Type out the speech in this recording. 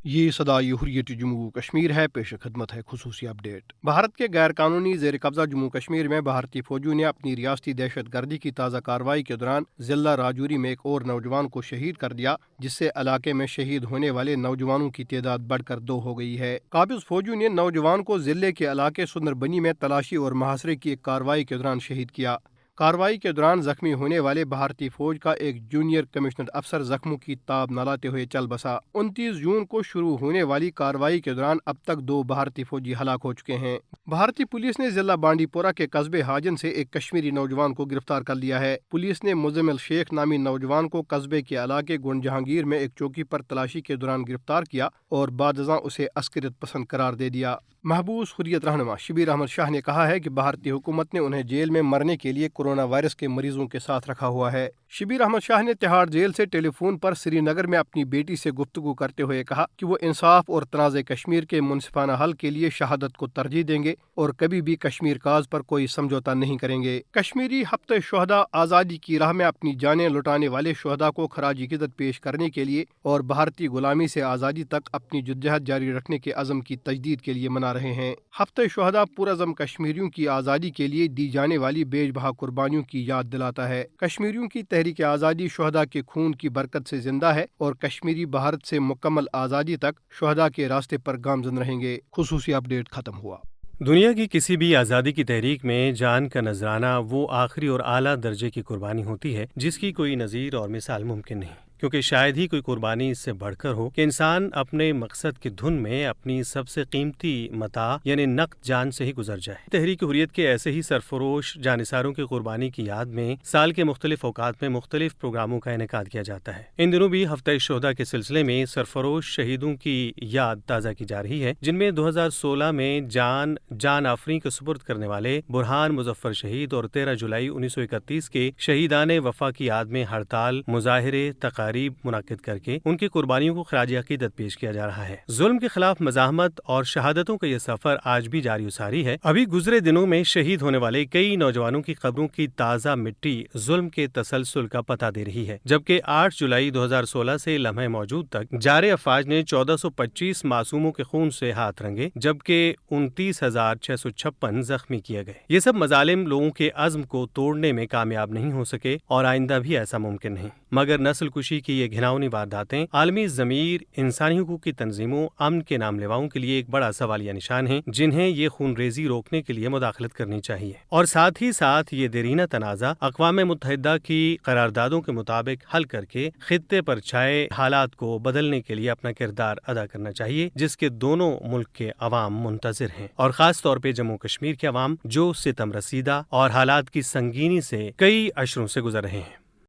یہ صدائے حریت جموں کشمیر ہے، پیش خدمت ہے خصوصی اپڈیٹ۔ بھارت کے غیر قانونی زیر قبضہ جموں کشمیر میں بھارتی فوجیوں نے اپنی ریاستی دہشت گردی کی تازہ کارروائی کے دوران ضلع راجوری میں ایک اور نوجوان کو شہید کر دیا، جس سے علاقے میں شہید ہونے والے نوجوانوں کی تعداد بڑھ کر 2 ہو گئی ہے۔ قابض فوجیوں نے نوجوان کو ضلع کے علاقے سندربنی میں تلاشی اور محاصرے کی ایک کارروائی کے دوران شہید کیا۔ کارروائی کے دوران زخمی ہونے والے بھارتی فوج کا ایک جونیئر کمشنڈ افسر زخموں کی تاب نہ لاتے ہوئے چل بسا۔ 29 جون کو شروع ہونے والی کارروائی کے دوران اب تک 2 بھارتی فوجی ہلاک ہو چکے ہیں۔ بھارتی پولیس نے ضلع بانڈی پورہ کے قصبے حاجن سے ایک کشمیری نوجوان کو گرفتار کر لیا ہے۔ پولیس نے مزمل شیخ نامی نوجوان کو قصبے کے علاقے گنڈ جہانگیر میں ایک چوکی پر تلاشی کے دوران گرفتار کیا اور بعد ازاں اسے عسکریت پسند قرار دے دیا۔ محبوس حریت رہنما شبیر احمد شاہ نے کہا ہے کہ بھارتی حکومت نے انہیں جیل میں مرنے کے لیے کورونا وائرس کے مریضوں کے ساتھ رکھا ہوا ہے۔ شبیر احمد شاہ نے تہاڑ جیل سے ٹیلی فون پر سری نگر میں اپنی بیٹی سے گفتگو کرتے ہوئے کہا کہ وہ انصاف اور تنازع کشمیر کے منصفانہ حل کے لیے شہادت کو ترجیح دیں گے اور کبھی بھی کشمیر کاز پر کوئی سمجھوتا نہیں کریں گے۔ کشمیری ہفتہ شہداء آزادی کی راہ میں اپنی جانیں لٹانے والے شہداء کو خراج عقیدت پیش کرنے کے لیے اور بھارتی غلامی سے آزادی تک اپنی جدوجہد جاری رکھنے کے عزم کی تجدید کے لیے منا رہے ہیں۔ ہفتہ شہداء پرعزم کشمیریوں کی آزادی کے لیے دی جانے والی بے بہا قربانیوں کی یاد دلاتا ہے۔ کشمیریوں کی تحریک آزادی شہداء کے خون کی برکت سے زندہ ہے اور کشمیری بھارت سے مکمل آزادی تک شہداء کے راستے پر گامزن رہیں گے۔ خصوصی اپڈیٹ ختم ہوا۔ دنیا کی کسی بھی آزادی کی تحریک میں جان کا نذرانہ وہ آخری اور اعلیٰ درجے کی قربانی ہوتی ہے جس کی کوئی نظیر اور مثال ممکن نہیں، کیونکہ شاید ہی کوئی قربانی اس سے بڑھ کر ہو کہ انسان اپنے مقصد کی دھن میں اپنی سب سے قیمتی متاع یعنی نقد جان سے ہی گزر جائے۔ تحریک حریت کے ایسے ہی سرفروش جانثاروں کی قربانی کی یاد میں سال کے مختلف اوقات میں مختلف پروگراموں کا انعقاد کیا جاتا ہے۔ ان دنوں بھی ہفتہ شہداء کے سلسلے میں سرفروش شہیدوں کی یاد تازہ کی جا رہی ہے، جن میں 2016 میں جان آفریں کے سپرد کرنے والے برہان مظفر شہید اور 13 جولائی 1931 کے شہیدان وفا کی یاد میں ہڑتال، مظاہرے، تقاریب منعقد کر کے ان کی قربانیوں کو خراج عقیدت پیش کیا جا رہا ہے۔ ظلم کے خلاف مزاحمت اور شہادتوں کا یہ سفر آج بھی جاری و ساری ہے۔ ابھی گزرے دنوں میں شہید ہونے والے کئی نوجوانوں کی قبروں کی تازہ مٹی ظلم کے تسلسل کا پتہ دے رہی ہے، جبکہ 8 جولائی 2016 سے لمحہ موجود تک جارِ افواج نے 1425 معصوموں کے خون سے ہاتھ رنگے، جبکہ 29,656 زخمی کیے گئے۔ یہ سب مظالم لوگوں کے عزم کو توڑنے میں کامیاب نہیں ہو سکے اور آئندہ بھی ایسا ممکن نہیں، مگر نسل کشی کی یہ گھناؤنی وارداتیں عالمی ضمیر، انسانی حقوق کی تنظیموں، امن کے نام لیواؤں کے لیے ایک بڑا سوالیہ نشان ہیں، جنہیں یہ خون ریزی روکنے کے لیے مداخلت کرنی چاہیے اور ساتھ ہی ساتھ یہ دیرینہ تنازع اقوام متحدہ کی قراردادوں کے مطابق حل کر کے خطے پر چھائے حالات کو بدلنے کے لیے اپنا کردار ادا کرنا چاہیے، جس کے دونوں ملک کے عوام منتظر ہیں، اور خاص طور پہ جموں کشمیر کے عوام جو ستم رسیدہ اور حالات کی سنگینی سے کئی اشروں سے گزر رہے ہیں۔